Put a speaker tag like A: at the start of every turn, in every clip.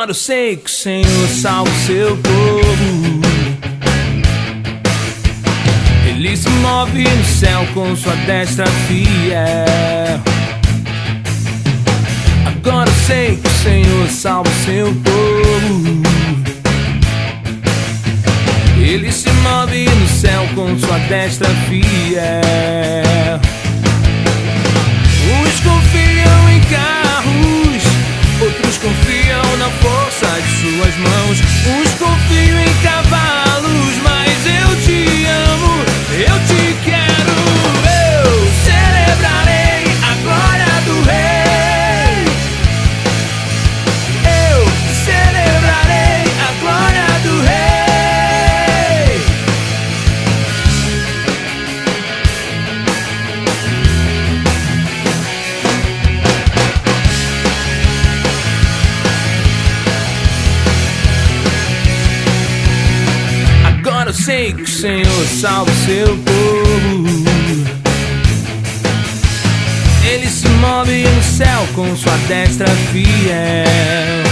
A: Agora eu sei que o Senhor salva o seu povo. Ele se move no céu com sua destra fiel. Agora eu sei que o Senhor salva o seu povo. Ele se move no céu com sua destra fiel. Uns confiam em carros, outros confiam na força de suas mãos. Uns confiam em cavalos, mas eu te amo, eu te quero. Eu celebrarei a glória do Rei. Eu celebrarei a glória do Rei. Eu sei que o Senhor salva o seu povo. Ele se move no céu com sua destra fiel.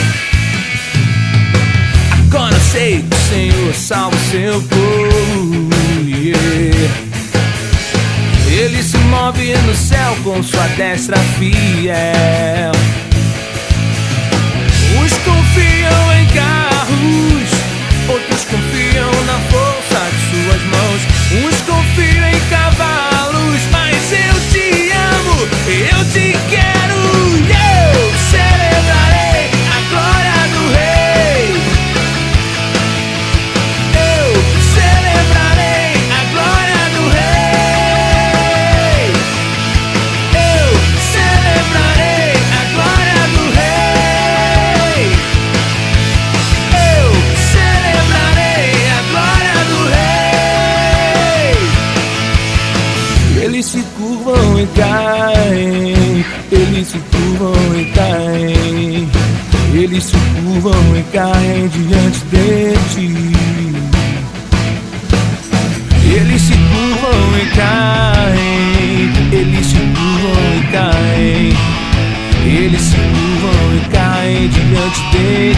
A: Agora eu sei que o Senhor salva o seu povo, yeah. Ele se move no céu com sua destra fiel. Uns confiam em carros, outros confiam na força de suas mãos. Uns confiam em cavalos, mas eu te amo, eu te quero. Eu celebrarei a glória do Rei. Eu celebrarei a glória do Rei. Eu celebrarei a glória do Rei. Eu celebrarei a glória do Rei. Eles se curvam e caem, eles se curvam e caem, eles se curvam e caem diante de ti. Eles se curvam e caem, eles se curvam e caem, eles se curvam e caem diante de